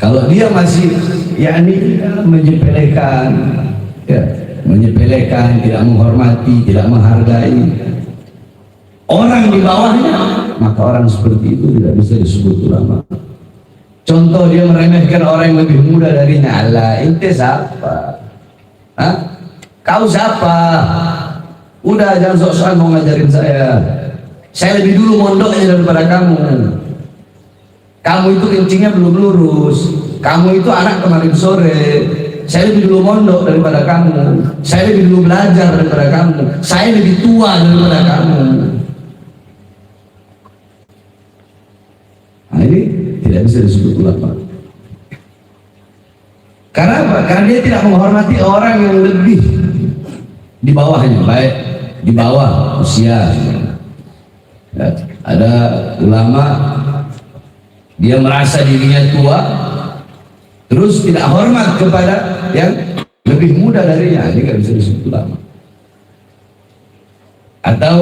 Kalau dia masih menyepelekan, ya, menyepelekan, tidak menghormati, tidak menghargai orang di bawahnya, maka orang seperti itu tidak bisa disebut ulama. Contoh, dia meremehkan orang yang lebih muda darinya. Allah, ente siapa? Hah? Kau siapa? Udah, jangan sok-sokan mau ngajarin saya. Saya lebih dulu mondoknya daripada kamu. Kamu itu kencingnya belum lurus. Kamu itu anak kemarin sore. Saya lebih dulu mondok daripada kamu. Saya lebih dulu belajar daripada kamu. Saya lebih tua daripada kamu. Nah, ini tidak bisa disebut ulama. Karena apa? Karena dia tidak menghormati orang yang lebih di bawahnya, baik di bawah usia. Ya, ada ulama, dia merasa dirinya tua, terus tidak hormat kepada yang lebih muda darinya. Ini nggak bisa disebut ulama. Atau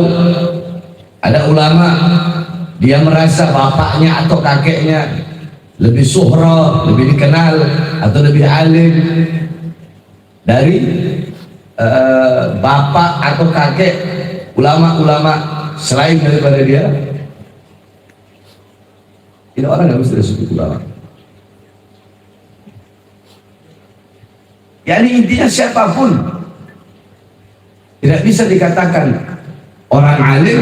ada ulama, dia merasa bapaknya atau kakeknya lebih suhra, lebih dikenal atau lebih alim dari bapak atau kakek ulama-ulama selain daripada dia. Ini orang nggak bisa disebut ulama. Yani intinya siapapun tidak bisa dikatakan orang alim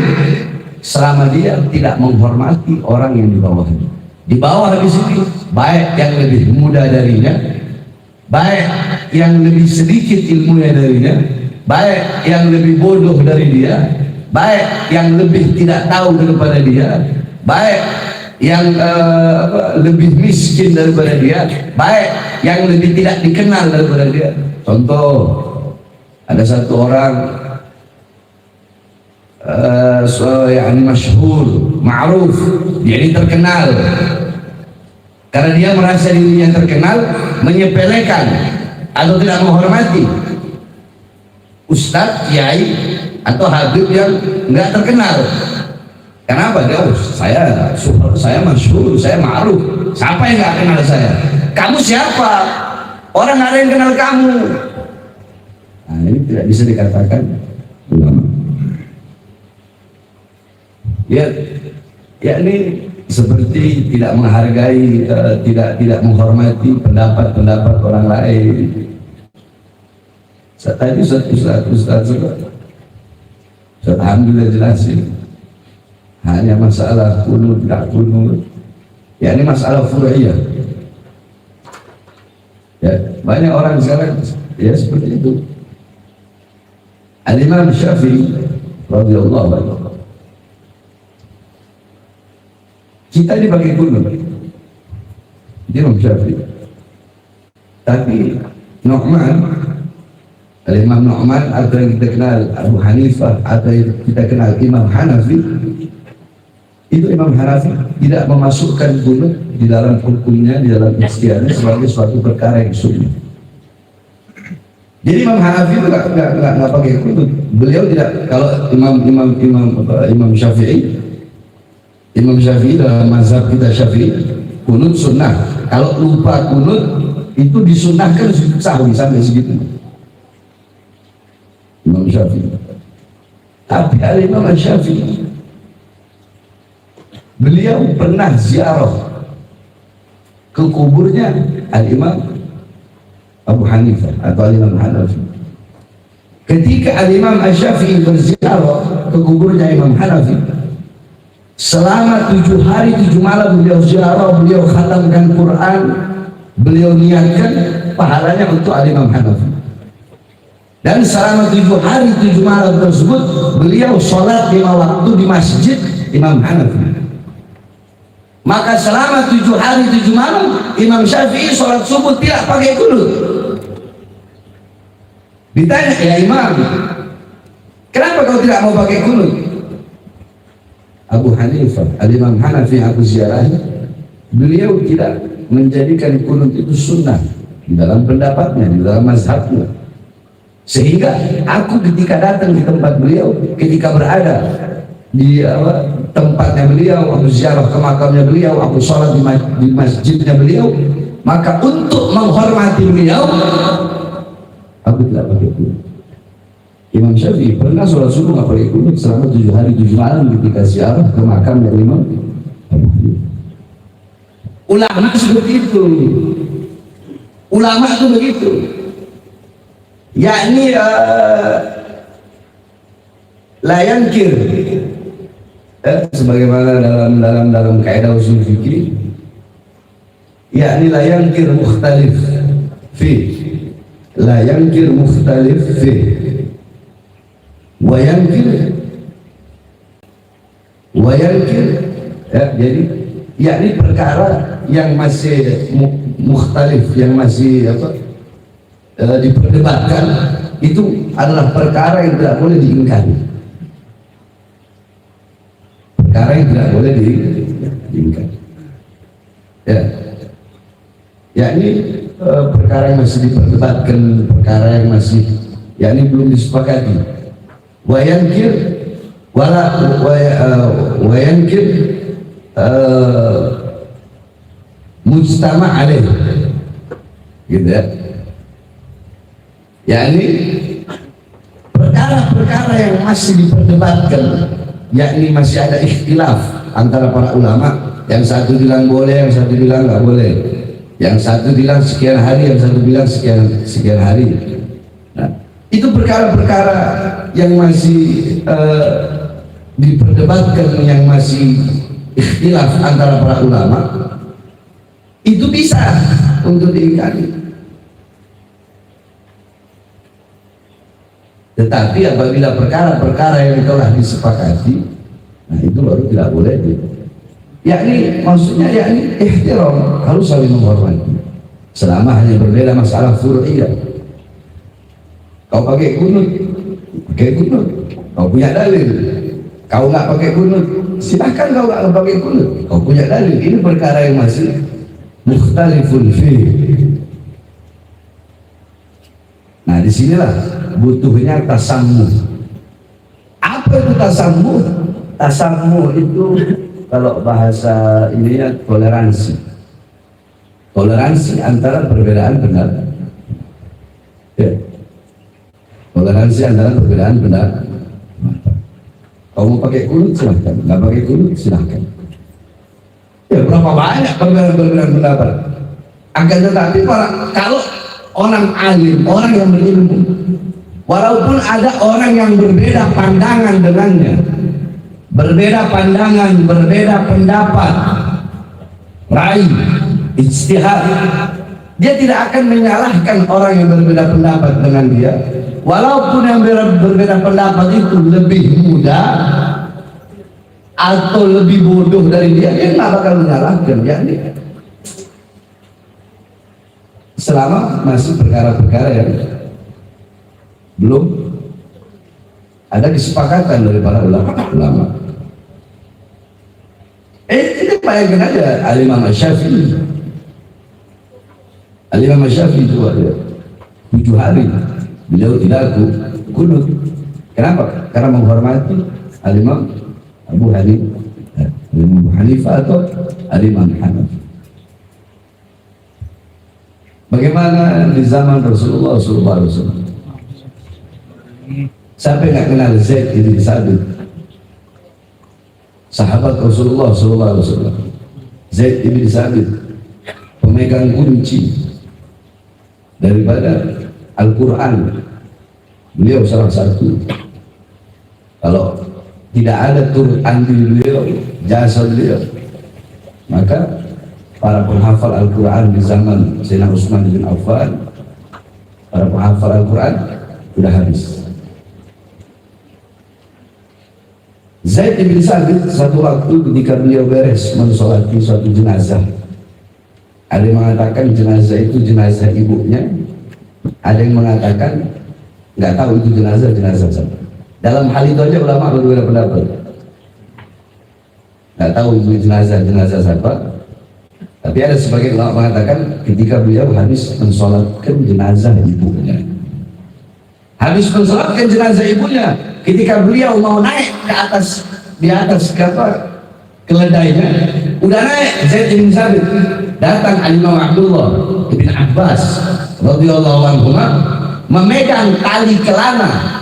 selama dia tidak menghormati orang yang di bawahnya. Di bawah di sini, baik yang lebih muda darinya, baik yang lebih sedikit ilmunya darinya, baik yang lebih bodoh dari dia, baik yang lebih tidak tahu daripada dia, baik yang lebih miskin daripada dia, baik yang lebih tidak dikenal daripada dia. Contoh, ada satu orang yang masyhur, ma'ruf, dia ini terkenal karena dia merasa dirinya terkenal, menyepelekan atau tidak menghormati ustadz, kiai atau habib yang enggak terkenal. Kenapa? Dia, saya masyhur, saya ma'ruf, siapa yang enggak kenal saya? Kamu siapa? Orang nggak ada yang kenal kamu. Nah, ini tidak bisa dikatakan ulama. Ya ini seperti tidak menghargai, tidak menghormati pendapat-pendapat orang lain. Tadi Ustaz alhamdulillah jelasin, hanya masalah kunut tidak kunut, ya ini masalah fur'iyah. Ya, banyak orang sekarang ya seperti itu. Al-Imam Syafi'i radhiyallahu anhu, kita dipakai kunut, dia Imam Syafi'i. Tapi Nu'man, Imam Nu'man atau yang kita kenal Abu Hanifah atau yang kita kenal Imam Hanafi, itu Imam Hanafi tidak memasukkan kunut di dalam hukumnya, di dalam istiadatnya sebagai suatu perkara yang sunnah. Jadi Imam Hanafi itu nggak pakai kunut. Beliau tidak, kalau Imam Syafi'i, Imam Syafi'i dalam mazhab kita Syafi'i, kunut sunnah. Kalau lupa kunut itu disunnahkan sahwi sampai segitu. Imam Syafi'i. Tapi Imam Syafi'i, beliau pernah ziarah ke kuburnya Al-Imam Abu Hanifah atau Al-Imam Hanafi. Ketika Al-Imam Syafi'i berziarah ke kuburnya Imam Hanafi, selama 7 hari 7 malam beliau ziarah, beliau khatamkan Quran, beliau niatkan pahalanya untuk Al-Imam Hanafi. Dan selama 7 hari 7 malam tersebut beliau sholat 5 waktu di masjid Imam Hanafi. Maka selama 7 hari 7 malam Imam Syafi'i sholat subuh tidak pakai kunut. Ditanya, ya Imam, kenapa kau tidak mau pakai kunut? Abu Hanifah, Al-Imam Hanafi aku ziarahi, beliau tidak menjadikan kunut itu sunnah di dalam pendapatnya, di dalam mazhabnya. Sehingga aku ketika datang di tempat beliau, ketika berada di tempatnya beliau, aku ziarah ke makamnya beliau, aku sholat di masjidnya beliau, Maka untuk menghormati beliau, aku tidak pakai kunut. Imam Syafi'i pernah sholat subuh nggak pakai kunut selama 7 hari 7 malam ketika ziarah ke makam dari Imam Abu Hanifah. Ulama seperti itu. Ulama itu begitu. Yakni layankir, sebagaimana dalam kaidah usul fikih, yakni layankir mukhtalif fi, layankir mukhtalif fi, wayankir, ya, jadi yakni perkara yang masih mukhtalif, yang masih diperdebatkan, itu adalah perkara yang tidak boleh diingkari, perkara yang tidak boleh diingkari, ya, yakni perkara yang masih diperdebatkan, perkara yang masih yakni belum disepakati. Wayankir wayankir mujtama' alaih, gitu ya. Yakni perkara-perkara yang masih diperdebatkan, yakni masih ada ikhtilaf antara para ulama, yang satu bilang boleh, yang satu bilang nggak boleh, yang satu bilang sekian hari, yang satu bilang sekian hari. Nah, itu perkara-perkara yang masih diperdebatkan, yang masih ikhtilaf antara para ulama, itu bisa untuk diingkari. Tetapi apabila perkara-perkara yang telah disepakati, nah itu baru tidak boleh. Yakni maksudnya yakni ihtiram, harus saling menghormati. Selama hanya berbeda masalah furu'iyah. Kau pakai kunut, kau punya dalil. Kau nggak pakai kunut, silahkan kau nggak pakai kunut, kau punya dalil. Ini perkara yang masih mukhtalifun fi. Nah, disinilah butuhnya tasammuh. Apa itu tasammuh? Tasammuh itu kalau bahasa ininya toleransi. Toleransi antara perbedaan pendapat. Ya. Toleransi antara perbedaan pendapat. Kau mau pakai kunut silahkan, nggak pakai kunut silahkan. Ya, berapa banyak perbedaan pendapat. Akan tetapi kalau orang alim, orang yang berilmu, walaupun ada orang yang berbeda pandangan dengannya, berbeda pandangan, berbeda pendapat, rai, ijtihad, dia tidak akan menyalahkan orang yang berbeda pendapat dengan dia, walaupun yang berbeda pendapat itu lebih muda atau lebih bodoh dari dia nggak bakal menyalahkan, yakni selama masih perkara-perkara yang belum ada kesepakatan dari para ulama. Ini bayangkan aja Al-Imam Syafi'i. Al-Imam Syafi'i itu ada 7 hari beliau tidak kunut. Kenapa? Karena menghormati Al-Imam Abu Hanifah, Al-Imam Abu Hanifah atau Al-Imam Hanafi. Bagaimana di zaman Rasulullah SAW? Siapa yang nggak kenal Zaid bin Sabit? Sahabat Rasulullah SAW. Zaid bin Sabit pemegang kunci daripada Al-Quran. Beliau salah satu. Kalau tidak ada turut andil beliau, jasa beliau, maka para penghafal Al-Quran di zaman Sayyidina Utsman bin Affan, para penghafal Al-Quran sudah habis. Zaid bin Sabit satu waktu ketika beliau beres mensolati suatu jenazah, ada yang mengatakan jenazah itu jenazah ibunya, ada yang mengatakan nggak tahu itu jenazah siapa. Dalam hal itu aja ulama berbeda pendapat, nggak tahu itu jenazah siapa. Tapi ada sebagian ulama mengatakan ketika beliau habis mensolatkan jenazah ibunya, ketika beliau mau naik ke atas, di atas keledainya, udah naik Zaid bin Sabit, datang Imam Abdullah bin Abbas radhiyallahu anhu memegang tali kelana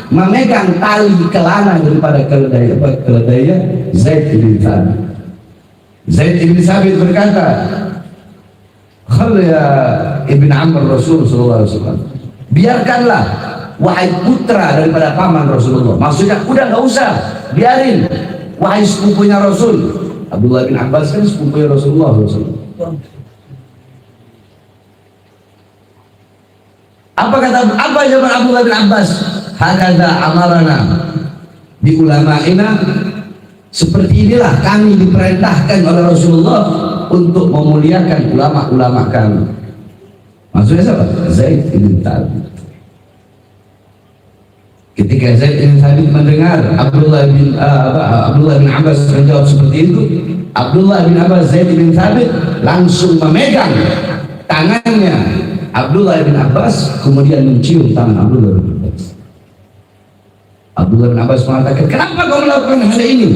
daripada keledai Zaid bin Thabit. Zaid bin Thabit berkata, "Khal ya Ibn Amr Rasul sallallahu alaihi wasallam." Biarkanlah wahai putra daripada paman Rasulullah. Maksudnya udah nggak usah, biarin wahai sepupunya Rasul. Abdullah bin Abbas kan sepupunya Rasulullah SAW. Apa jawaban Abdullah bin Abbas? Hakadha amarana di ulama'ina, seperti inilah kami diperintahkan oleh Rasulullah untuk memuliakan ulama-ulama kami. Maksudnya siapa? Zaid bin Thabit. Ketika Zaid bin Thabit mendengar Abdullah bin Abbas menjawab seperti itu, Abdullah bin Abbas Zaid bin Thabit langsung memegang tangannya Abdullah bin Abbas, kemudian mencium tangan Abdullah bin Abbas. Abdullah bin Abbas mengatakan, "Kenapa kau melakukan hal ini?"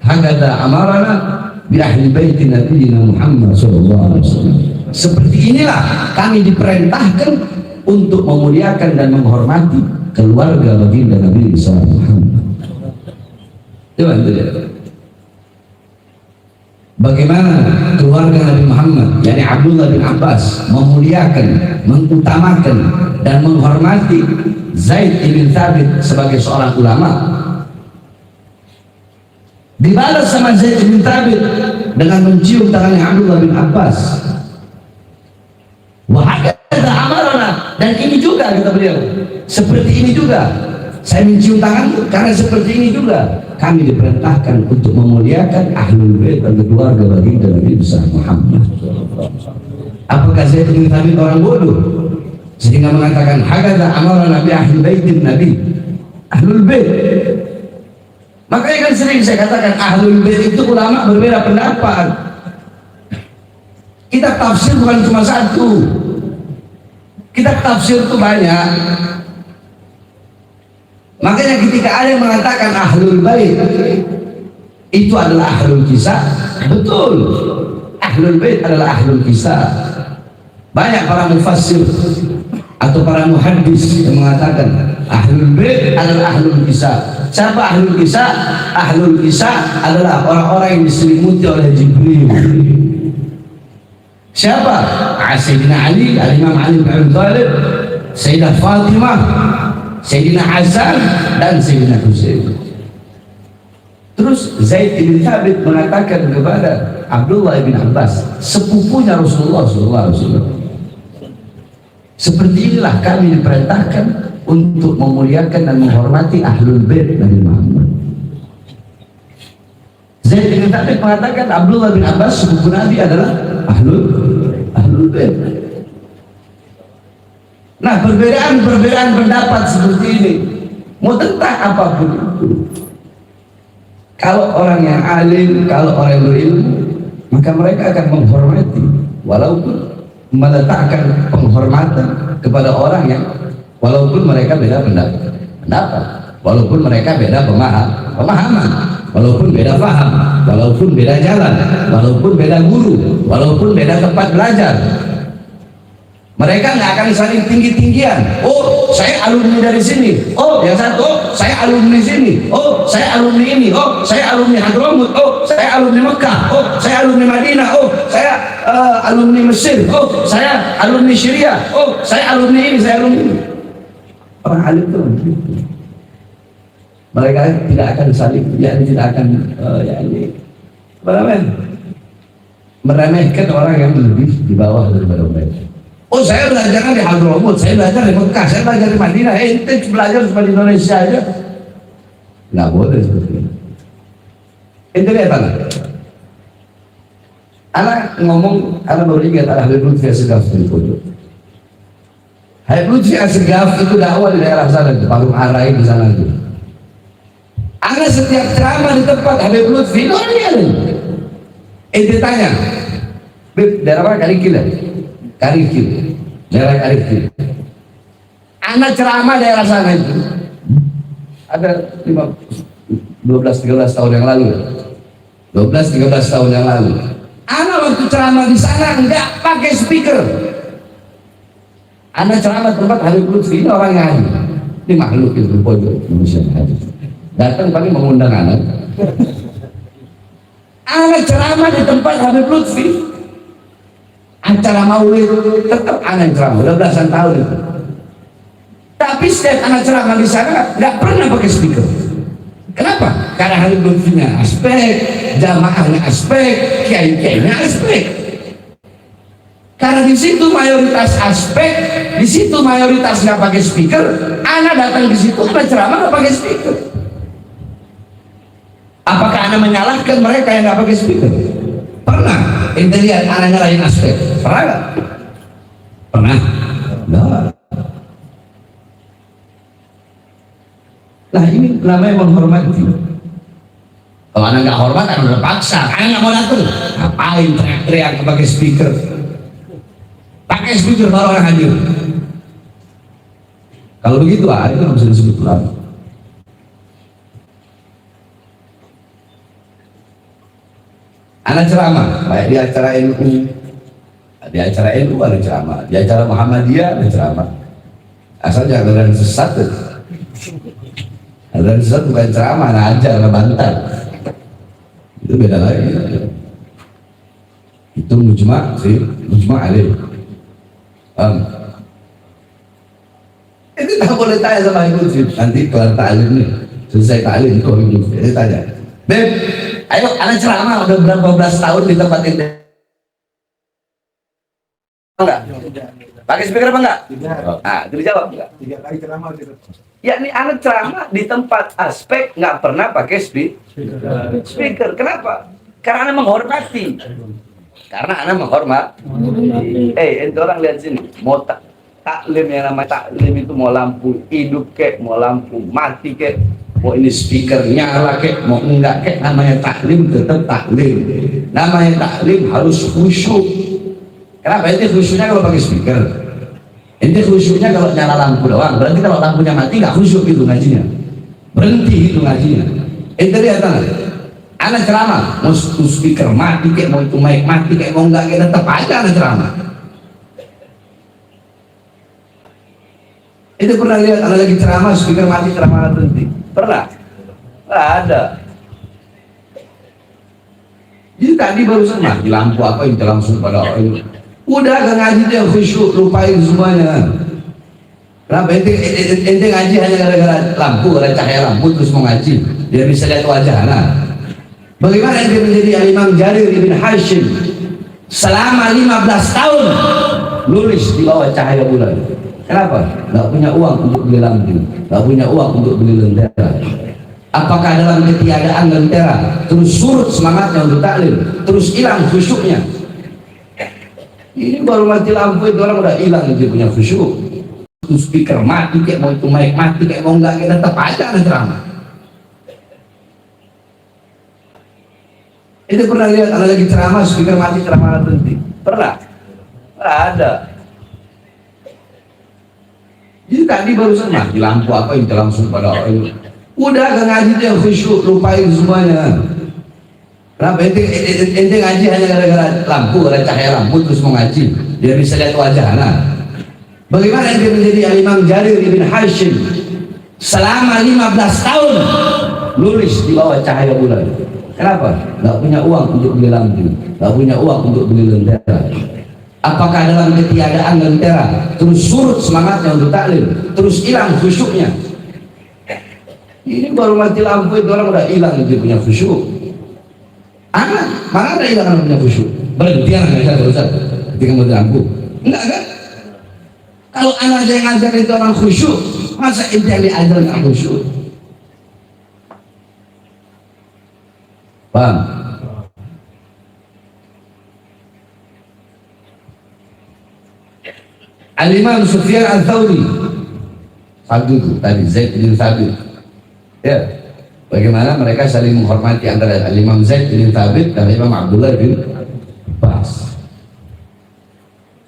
Hakadha amarana bi ahli baiti nabiyina Muhammad sallallahu alaihi wasallam. Seperti inilah kami diperintahkan untuk memuliakan dan menghormati keluarga baginda Nabi Muhammad. Coba lihat bagaimana keluarga Nabi Muhammad, yakni Abdullah bin Abbas, memuliakan, mengutamakan dan menghormati Zaid bin Thabit sebagai seorang ulama. Dibalas sama Zaid bin Thabit dengan mencium tangannya Abdullah bin Abbas. Wahakata amarana, dan ini juga kata beliau, seperti ini juga saya mencium tanganmu karena seperti ini juga kami diperintahkan untuk memuliakan ahlul bait dan keluarga baginda Nabi Muhammad. Apakah Zaid bin Thabit orang bodoh sehingga mengatakan hakadha amarana bi ahli baitin Nabi, ahlul bait? Makanya kan sering saya katakan ahlul bait itu ulama berbeda pendapat. Kitab tafsir bukan cuma satu, kitab tafsir itu banyak. Makanya ketika ada yang mengatakan ahlul bait itu adalah ahlul kisah, betul, ahlul bait adalah ahlul kisah. Banyak para mufassir atau para muhaddis yang mengatakan ahlul bait adalah ahlul kisah. Siapa ahlul kisah? Ahlul kisah adalah orang-orang yang diselimuti oleh Jibril. Siapa? Sayyidina Ali, Al-Imam Ali bin Abi Thalib, Sayyidah Fatimah, Sayyidina Hasan dan Sayyidina Husain. Terus Zaid bin Thabit mengatakan kepada Abdullah bin Abbas, sepupunya Rasulullah SAW, seperti inilah kami diperintahkan untuk memuliakan dan menghormati ahlul bait Nabi Muhammad. Zaid bin Thabit mengatakan Abdullah bin Abbas sepupu Nabi adalah ahlul bait. Nah, perbedaan pendapat seperti ini mau tentang apapun itu, kalau orang yang alim, kalau orang yang berilmu, maka mereka akan menghormati, walaupun meletakkan penghormatan kepada orang yang walaupun mereka beda pendapat, walaupun mereka beda pemahaman, walaupun beda paham, walaupun beda jalan, walaupun beda guru, walaupun beda tempat belajar. Mereka nggak akan saling tinggi-tinggian. Oh, saya alumni dari sini. Oh, yang satu, oh, saya alumni sini. Oh, saya alumni ini. Oh, saya alumni Hadramut. Oh, saya alumni Mekah. Oh, saya alumni Madinah. Oh, saya alumni Mesir. Oh, saya alumni Syria. Oh, saya alumni ini, saya alumni ini. Orang alim itu mereka tidak akan saling, tidak akan meremehkan orang yang lebih di bawah daripada mereka. Oh, saya belajar di Hadramut, saya belajar di Mekah, saya belajar di Madinah, ente belajar di Indonesia aja. Nggak boleh seperti itu. Ente lihat anak ngomong, anak baru ingat Habib Lutfi Assegaf di pojok. Habib Lutfi Assegaf itu dakwah di daerah sana, di Parung Arai di sana itu. Anak setiap ceramah di tempat Habib Lutfi, itu orang ini. Ente tanya, Beb, daerah apa? Karikil, daerah Karikil. Anak ceramah daerah sana itu ada 12-13 tahun yang lalu, 12-13 tahun yang lalu. Anak waktu ceramah di sana nggak pakai speaker. Anak ceramah tempat Habib Lutfi, ini orang yang haji. Ini makhluk itu pojok Indonesia haji. Datang paling mengundang anak. Anak ceramah di tempat Habib Lutfi. Acara maulid tetap anak ceramah, udah belasan tahun itu. Tapi setiap anak ceramah di sana nggak pernah pakai speaker. Kenapa? Karena Habib Lutfinya aspek, jamaahnya aspek, kiai-kiainya aspek. Karena di situ mayoritas aspek, di situ mayoritas nggak pakai speaker. Anak datang di situ, anak ceramah nggak pakai speaker. Apakah anak menyalahkan mereka yang nggak pakai speaker? Pernah? Ente lihat anak nyalahin aspek? Pernah nggak? Pernah? Nggak. Nah ini namanya menghormati. Kalau anak nggak hormat, anak udah paksa. Anak nggak mau datang. Ngapain teriak-teriak pakai speaker? Pakai speaker baru orang hadir. Kalau begitu, itu nggak bisa disebut ulama. Anak ceramah, baik di acara NU, di acara NU ada ceramah, di acara Muhammadiyah ada ceramah. Asal jangan ada sesat. Ada sesat bukan ceramah, ajar, ngebantar. Itu beda lagi. Itu mujma' sih, mujma' alaih. Itu tak boleh tanya sama Ibu Lutfi. Nanti kelar ta'lim nih, selesai ta'lim itu Ibu Lutfi. Dia tanya, Beb, ayo anak ceramah udah berapa belas tahun di tempat ini? Enggak? Pakai speaker apa enggak? Ah, itu dijawab enggak? 3 kali ceramah gitu. Ya ini anak ceramah di tempat aspek nggak pernah pakai speaker. Kenapa? Karena anak menghormati. Karena anak menghormati. Ente orang lihat sini, mau taklim yang namanya taklim itu mau lampu hidup kek, mau lampu mati kek, mau ini speaker nyala kek, mau enggak kek, namanya taklim tetap taklim. Namanya taklim harus khusyuk. Kenapa? Ente khusyuknya kalau pakai speaker. Ente khusyuknya kalau nyala lampu doang. Berarti kalau lampunya mati nggak khusyuk itu ngajinya. Berhenti itu ngajinya. Ente lihat anak ceramah, mau speaker mati kek, mau itu mic mati kek, mau enggak kek, tetap aja anak ceramah. Itu pernah lihat anak lagi ceramah, speaker mati, ceramah berhenti? Pernah? Nggak ada. Jadi tadi barusan mati lampu apa yang langsung pada orang. Udah ke ngaji itu yang khusyuk, lupain semuanya. Kenapa ente ngaji hanya gara-gara lampu, gara cahaya lampu terus mau ngaji, dia bisa lihat wajah anak. Bagaimana ente menjadi Imam Jarir ibn Hashim selama 15 tahun nulis di bawah cahaya bulan? Kenapa? Nggak punya uang untuk beli lampu, nggak punya uang untuk beli lentera. Apakah dalam ketiadaan lentera terus surut semangatnya untuk taklim, terus hilang khusyuknya? Ini baru mati lampu itu orang udah hilang itu punya khusyuk. Itu speaker mati kayak, mau itu mic mati kayak, mau enggak kayak, tetap aja ada ceramah. Itu pernah lihat ada lagi ceramah, speaker mati, ceramah berhenti? Pernah? Nggak ada. Jadi tadi barusan mati lampu apa yang langsung pada orang. Udah ke ngaji itu yang khusyuk, lupain semuanya. Kenapa ente ngaji hanya gara-gara lampu, gara cahaya lampu terus mau ngaji, dia bisa lihat wajah anak. Bagaimana ente menjadi Imam Jarir ibn Hashim selama 15 tahun nulis di bawah cahaya bulan? Kenapa? Nggak punya uang untuk beli lampu, nggak punya uang untuk beli lentera. Apakah dalam ketiadaan lentera terus surut semangatnya untuk taklim, terus hilang khusyuknya? Ini baru mati lampu itu orang udah hilang itu punya khusyuk. Anak, mana ada hilang punya khusyuk? Berhenti anak saya terusan ketika mati lampu? Enggak kan? Kalau anak saya ngajar itu orang khusyuk, masa ente yang diajar nggak khusyuk? Paham? Al-Imam Sufyan Al-Thawri satu itu tadi, Zaid bin Thabit. Ya, bagaimana mereka saling menghormati antara Al-Imam Zaid bin Thabit dan Imam Abdullah bin Abbas.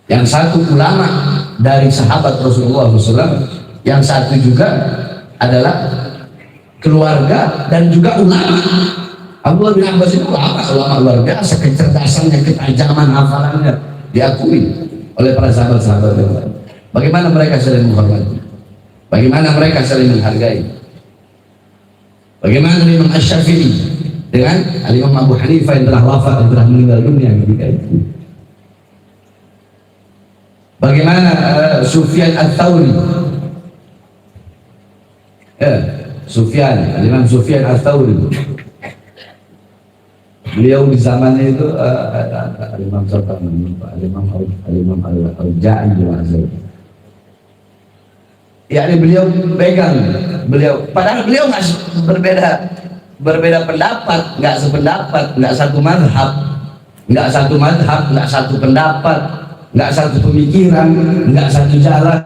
Yang satu ulama dari sahabat Rasulullah SAW, yang satu juga adalah keluarga dan juga ulama. Abdullah bin Abbas itu ulama luar biasa, kecerdasannya, ketajaman hafalannya diakui oleh para sahabat-sahabat yang lain. Bagaimana mereka saling menghormati, bagaimana mereka saling menghargai. Bagaimana Imam Asy-Syafi'i dengan Imam Abu Hanifah yang telah wafat, yang telah meninggal dunia ketika itu. Bagaimana Sufyan Ats-Tsauri, Imam Sufyan Ats-Tsauri, beliau di zamannya itu Imam Al-Auza'i yakni beliau pegang, padahal beliau nggak berbeda pendapat, nggak sependapat, nggak satu madhab, nggak satu pendapat, nggak satu pemikiran, nggak satu jalan,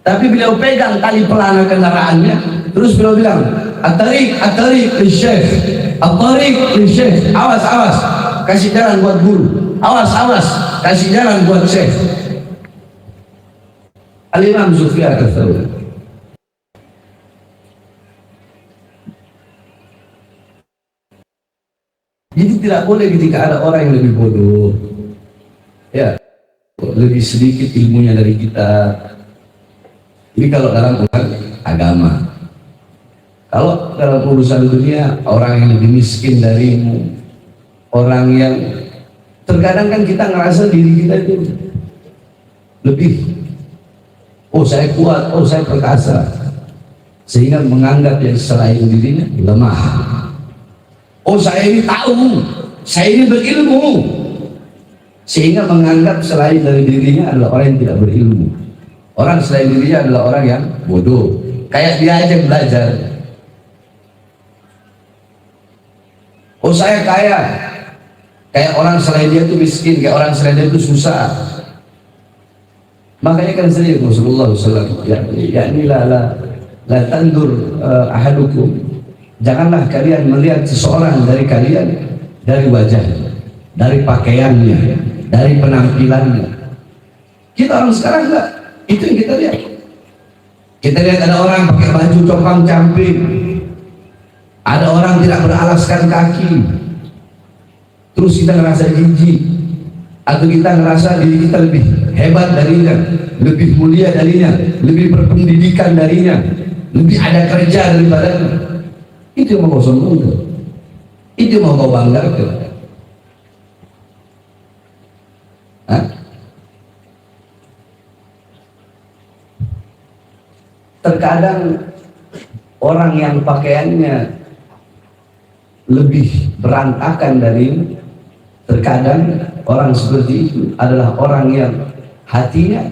tapi beliau pegang tali pelana kendaraannya, terus beliau bilang, at-tariq lisyekh, at-tariq lisyekh, awas kasih jalan buat guru, awas kasih jalan buat syekh. Al-Imam Sufyan Ats-Tsauri. Jadi tidak boleh ketika ada orang yang lebih bodoh, ya, lebih sedikit ilmunya dari kita. Ini kalau dalam urusan agama. Kalau dalam urusan dunia, orang yang lebih miskin darimu, orang yang terkadang kan kita ngerasa diri kita itu lebih, oh saya kuat, oh saya perkasa, sehingga menganggap yang selain dirinya lemah. Oh saya ini tahu, saya ini berilmu, sehingga menganggap selain dari dirinya adalah orang yang tidak berilmu. Orang selain dirinya adalah orang yang bodoh, kayak dia aja yang belajar. Oh saya kaya, kayak orang selain dia itu miskin, kayak orang selain dia itu susah. Makanya kan sering Rasulullah SAW, yakni la tandur ahadukum, janganlah kalian melihat seseorang dari kalian dari wajahnya, dari pakaiannya, dari penampilannya. Kita orang sekarang enggak, itu yang kita lihat. Kita lihat ada orang pakai baju compang camping, ada orang tidak beralaskan kaki, terus kita ngerasa jijik, atau kita ngerasa diri kita lebih hebat darinya, lebih mulia darinya, lebih berpendidikan darinya, lebih ada kerja daripadanya. Itu yang mau kau sombongkan, itu yang mau kau banggakan. Terkadang orang yang pakaiannya lebih berantakan dari, terkadang orang seperti itu adalah orang yang hatinya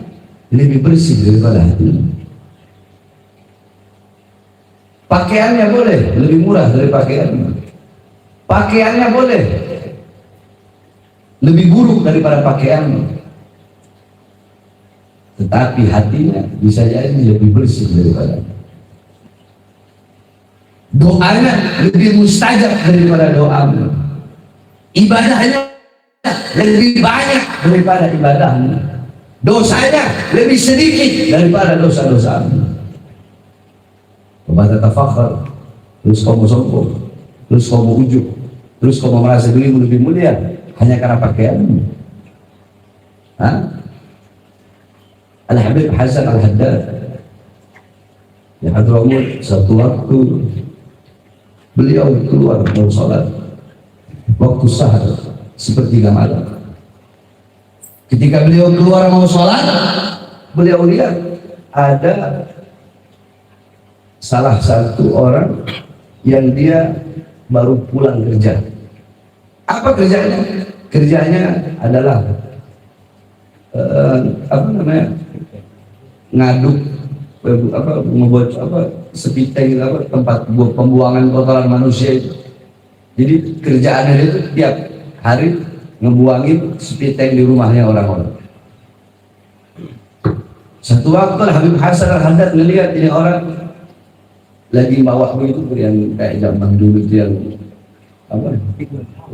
lebih bersih daripada hatinya. Pakaiannya boleh lebih murah dari pakaiannya, pakaiannya boleh lebih buruk daripada pakaiannya, tetapi hatinya bisa jadi lebih bersih daripada. Doanya lebih mustajab daripada doamu, ibadahnya lebih banyak daripada ibadahmu, dosanya lebih sedikit daripada dosa-dosamu. Kepada tafakhar, terus kau mau sombong, terus kau mau ujub, terus kau mau merasa dirimu lebih mulia hanya karena pakaianmu. Al-Habib Hasan Al-Haddad ya Hadramut, satu waktu beliau keluar mau sholat waktu sahar sepertiga malam. Ketika beliau keluar mau sholat, beliau lihat ada salah satu orang yang dia baru pulang kerja. Apa kerjanya? Kerjanya adalah ngaduk, ngebuat sepiteng, tempat pembuangan kotoran manusia itu. Jadi kerjaannya itu tiap hari ngebuangin sepiteng di rumahnya orang-orang. Satu waktu Habib Hasan Al-Haddad melihat ini orang lagi bawa begitu yang kayak zaman dulu itu yang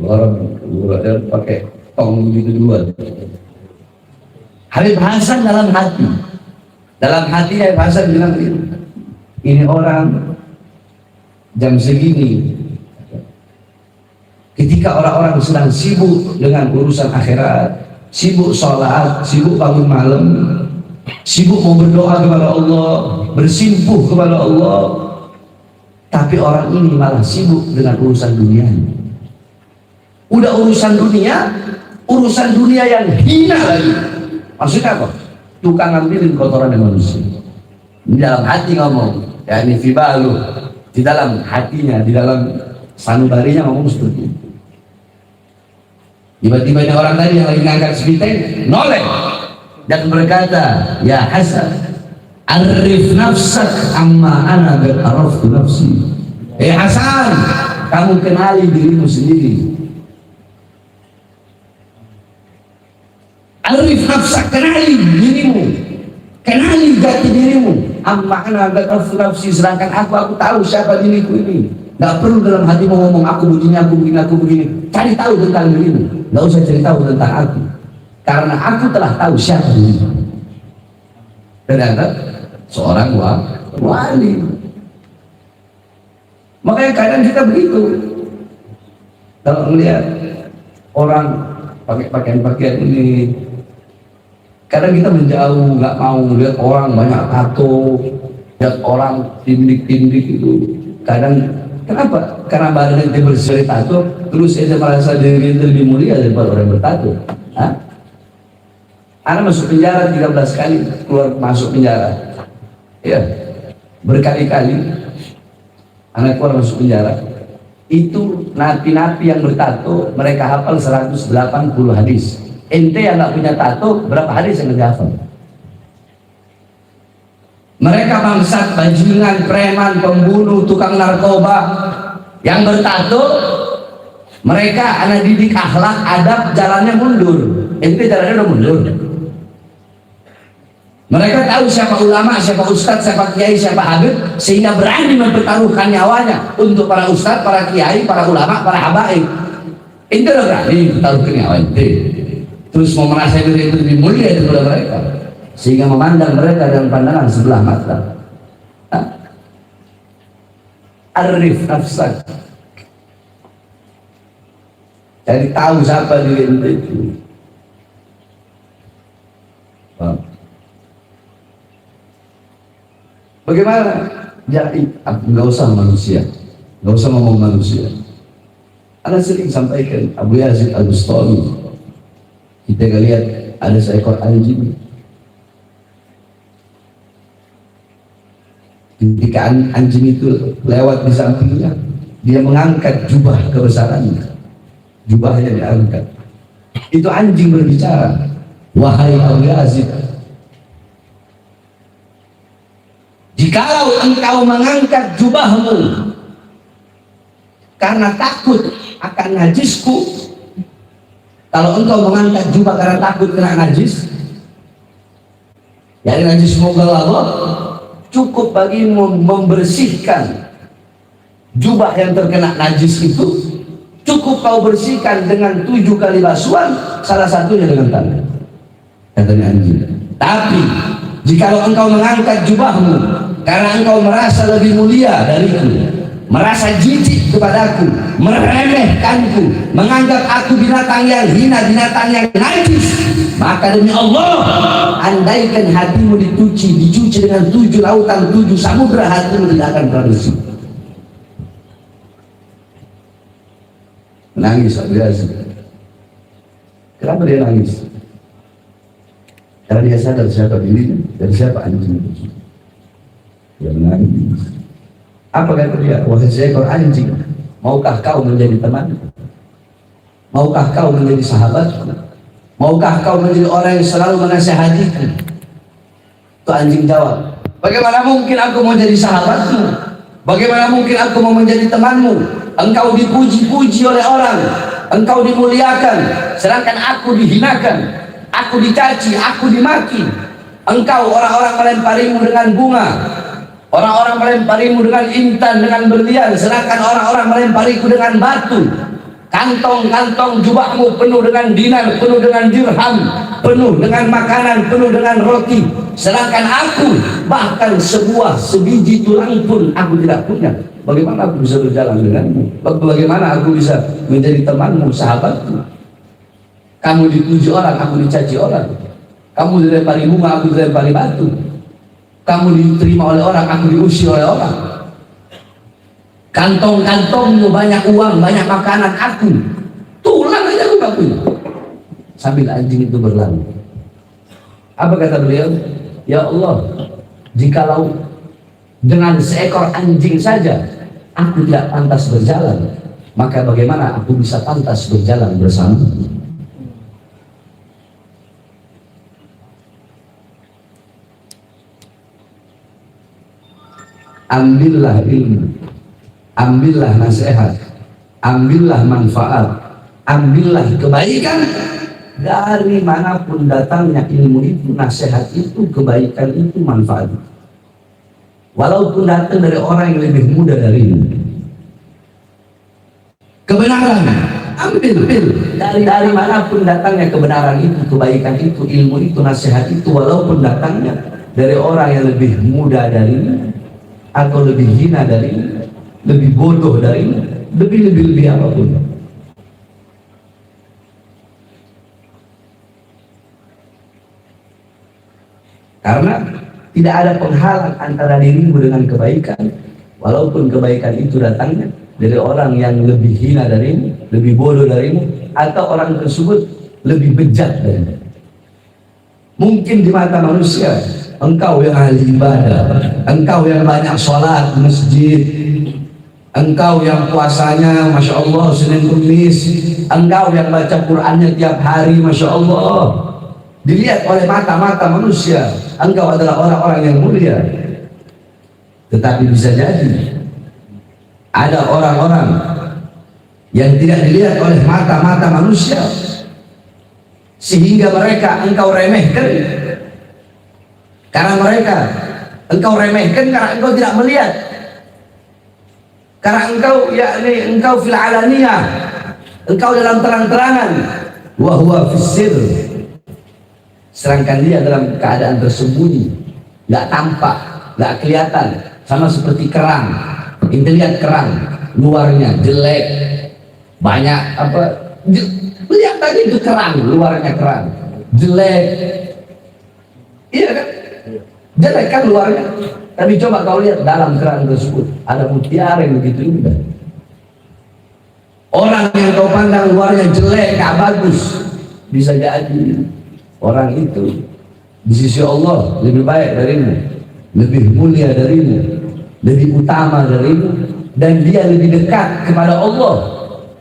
orang pakai tong gitu duluan. Habib Hasan dalam hati Habib Hasan bilang ini orang jam segini Ketika orang-orang sedang sibuk dengan urusan akhirat, sibuk sholat, sibuk bangun malam, sibuk mau berdoa kepada Allah, bersimpuh kepada Allah, tapi orang ini malah sibuk dengan urusan dunia. Udah urusan dunia yang hina lagi. Maksudnya apa? Tukang ngambilin kotoran dari manusia. Di dalam hati ngomong, ya ini fibalu, di dalam hatinya, di dalam sanubarinya ngomong seperti itu. Tiba-tiba ada orang tadi yang lagi ngangkat sepiteng noleh dan berkata, ya Hasan, arif nafsak amma ana qad araftu nafsi. Hasan, kamu kenali dirimu sendiri. Arif nafsak, kenali dirimu, kenali jati dirimu. Amma ana qad araftu nafsi, sedangkan aku tahu siapa diriku ini. Gak perlu dalam hatimu ngomong aku begini, aku begini. Cari tahu tentang dirimu. Gak usah cari tahu tentang aku, karena aku telah tahu siapa dirimu. Ternyata seorang wali. Makanya kadang kita begitu. Kalau melihat orang pakai pakaian ini, kadang kita menjauh, nggak mau lihat orang banyak tato, lihat orang tindik-tindik itu. Kadang kenapa? Karena badan dia berseri tato, terus dia merasa diri lebih mulia daripada orang bertato. Anak masuk penjara 13 kali, keluar masuk penjara. Ya, berkali-kali anak keluar masuk penjara. Itu napi-napi yang bertato, mereka hafal 180 hadis. Ente yang nggak punya tato, berapa hadis yang dihafal? Mereka bangsat, bajingan, preman, pembunuh, tukang narkoba yang bertato, mereka anak didik akhlak, adab, jalannya mundur. Ente jalannya udah mundur. Mereka tahu siapa ulama, siapa ustadz, siapa kiai, siapa habib, sehingga berani mempertaruhkan nyawanya untuk para ustadz, para kiai, para ulama, para habaib. Ente udah berani mempertaruhkan nyawa ente. Terus mau merasa diri itu lebih mulia daripada mereka, sehingga memandang mereka dengan pandangan sebelah mata. Arif nafsak, jadi tahu siapa diri itu. Bagaimana? Jadi nggak usah manusia, nggak usah ngomong manusia. Anda sering sampaikan Abu Yazid Al-Bustami, kita lihat ada seekor anjing. Ketika anjing itu lewat di sampingnya, dia mengangkat jubah kebesarannya, jubahnya diangkat. Itu anjing berbicara, wahai Abu Yazid, jikalau engkau mengangkat jubahmu karena takut akan najisku, kalau engkau mengangkat jubah karena takut kena najis, dari najis Allah, cukup bagimu membersihkan jubah yang terkena najis itu, cukup kau bersihkan dengan 7 kali basuhan, salah satunya dengan tangan, katanya anjing. Tapi jikalau engkau mengangkat jubahmu karena engkau merasa lebih mulia dariku, merasa jijik kepadaku, meremehkanku, menganggap aku binatang yang hina, binatang yang najis, maka demi Allah, andaikan hatimu dicuci dengan 7 lautan, 7 samudra, hatimu tidak akan bersih. Nangis Abu Yazid. Kenapa dia nangis? Karena dia sadar siapa dirinya dan siapa anjing itu. Dia menangis. Apa kata dia? Wahai seekor anjing, maukah kau menjadi temanku? Maukah kau menjadi sahabatku? Maukah kau menjadi orang yang selalu menasihatiku? Itu anjing jawab, bagaimana mungkin aku mau jadi sahabatmu? Bagaimana mungkin aku mau menjadi temanmu? Engkau dipuji-puji oleh orang, engkau dimuliakan, sedangkan aku dihinakan, aku dicaci, aku dimaki. Engkau orang-orang melemparimu dengan bunga, orang-orang melemparimu dengan intan, dengan berlian, sedangkan orang-orang melempariku dengan batu. Kantong-kantong jubahmu penuh dengan dinar, penuh dengan dirham, penuh dengan makanan, penuh dengan roti, sedangkan aku bahkan sebiji tulang pun aku tidak punya. bagaimana aku bisa berjalan denganmu? Bagaimana aku bisa menjadi temanmu, sahabatmu? Kamu dipuji orang, aku dicaci orang. Kamu dilempari bunga, aku dilempari batu. Kamu diterima oleh orang, aku diusir oleh orang. Kantong-kantongmu banyak uang, banyak makanan, aku tulang aja aku gak punya. Sambil anjing itu berlalu, apa kata beliau? Ya Allah, jikalau dengan seekor anjing saja aku tidak pantas berjalan, maka bagaimana aku bisa pantas berjalan bersama? Ambillah ilmu, ambillah nasihat, ambillah manfaat, ambillah kebaikan dari manapun datangnya ilmu itu, nasihat itu, kebaikan itu, manfaat itu. Walaupun datang dari orang yang lebih muda darimu. Kebenaran, ambil dari manapun datangnya kebenaran itu, kebaikan itu, ilmu itu, nasihat itu, walaupun datangnya dari orang yang lebih muda darimu, atau lebih hina darimu, lebih bodoh darimu, lebih apapun. Karena tidak ada penghalang antara dirimu dengan kebaikan, walaupun kebaikan itu datangnya dari orang yang lebih hina darimu, lebih bodoh darimu, atau orang tersebut lebih bejat darimu. Mungkin di mata manusia engkau yang ahli ibadah, engkau yang banyak sholat di masjid, engkau yang puasanya Masya Allah Senin Kamis, engkau yang baca Qur'annya tiap hari Masya Allah. Dilihat oleh mata-mata manusia engkau adalah orang-orang yang mulia. Tetapi bisa jadi ada orang-orang yang tidak dilihat oleh mata-mata manusia, sehingga mereka engkau remehkan. Karena mereka engkau remehkan karena engkau tidak melihat, karena engkau yakni engkau fil alaniyah, engkau dalam terang-terangan, wa huwa fis sirr, sedangkan dia dalam keadaan tersembunyi, nggak tampak, nggak kelihatan, sama seperti kerang. Kita lihat kerang luarnya jelek, banyak apa, lihat tadi itu kerang, luarnya kerang jelek, iya kan, jelek kan luarnya, tapi coba kau lihat dalam kerang tersebut ada mutiara yang begitu indah. Orang yang kau pandang luarnya jelek, gak bagus, bisa jadi orang itu di sisi Allah lebih baik darimu, lebih mulia darimu, lebih utama darimu, dan dia lebih dekat kepada Allah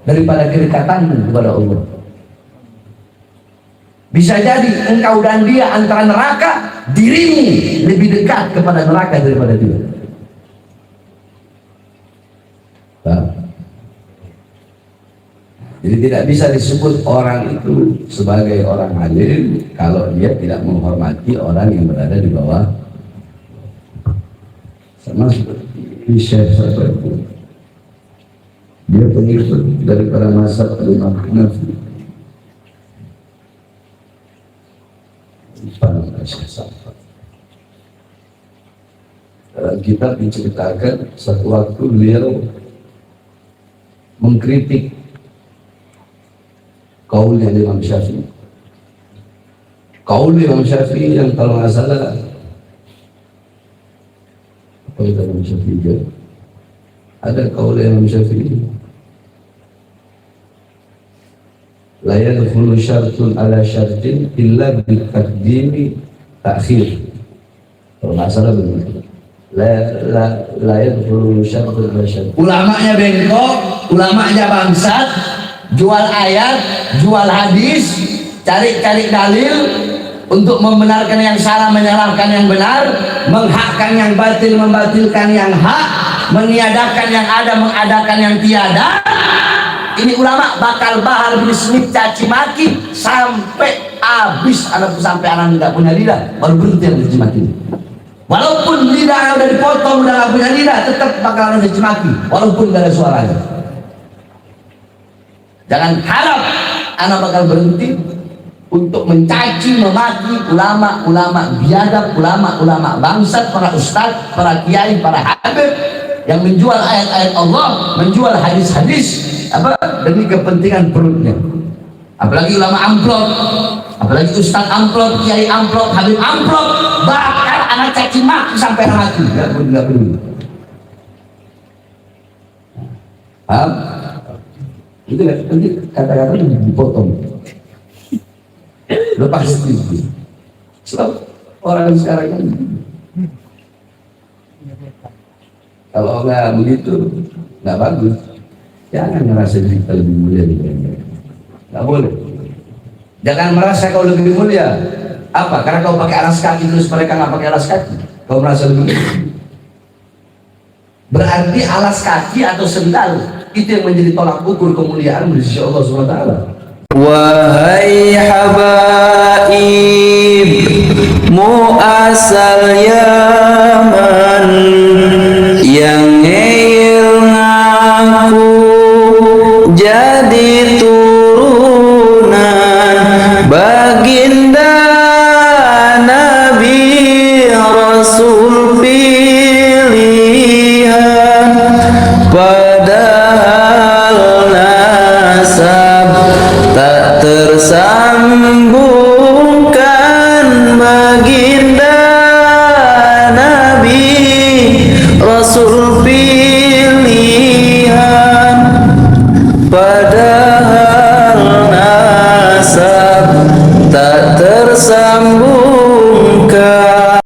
daripada kedekatanmu kepada Allah. Bisa jadi engkau dan dia antara neraka, dirimu lebih dekat kepada neraka daripada dia. Nah, jadi tidak bisa disebut orang itu sebagai orang alim kalau dia tidak menghormati orang yang berada di bawah. Sama seperti Syekh Sabri, dia pengikut daripada mazhab Imam Hanafi. Dalam kitab diceritakan satu waktu beliau mengkritik kaulnya Imam Syafi'i. Kaul Imam Syafi'i yang kalau nggak salah, apa itu Imam Syafi'i juga? Ada kaul Imam Syafi'i, la yadkhulu syartun ala syartin illa bitaqdimi ta'khir. Kalau nggak salah begitu. La yadkhulu syartun ala syartin. Ulamanya bengkok, ulamanya bangsat, jual ayat, jual hadis, cari-cari dalil untuk membenarkan yang salah, menyalahkan yang benar, menghakkan yang batil, membatilkan yang hak, meniadakan yang ada, mengadakan yang tiada. Ini ulama bakal bahar bismillah caci maki sampai habis, sampai anak tidak punya lidah baru berhenti yang caci maki. Walaupun lidah udah dipotong, udah nggak punya lidah, tetap bakal caci maki walaupun gak ada suaranya. Jangan harap anak bakal berhenti untuk mencaci, memaki ulama-ulama biadab, ulama-ulama bangsat, para ustaz, para kiai, para habib, yang menjual ayat-ayat Allah, menjual hadis-hadis apa demi kepentingan perutnya. Apalagi ulama amplop, apalagi ustaz amplop, kiai amplop, habib amplop, bahkan anak caci maki sampai hati, nggak peduli. Paham? Itu nanti kata-kata dipotong, lepas itu. Sebab orang sekarang kan kalau nggak begitu nggak bagus. Jangan merasa kita lebih mulia daripada mereka. Nggak boleh. Jangan merasa kau lebih mulia. Apa? Karena kau pakai alas kaki terus mereka nggak pakai alas kaki. Kau merasa lebih mulia. Berarti alas kaki atau sendal itu yang menjadi tolak ukur kemuliaan di sisi Allah SWT. Wahai habaib muasal Yaman yang ngaku jadi turunan baginda Nabi Rasul pilihan, padahal nasab tak tersambungkan baginda Nabi Rasul pilihan, pada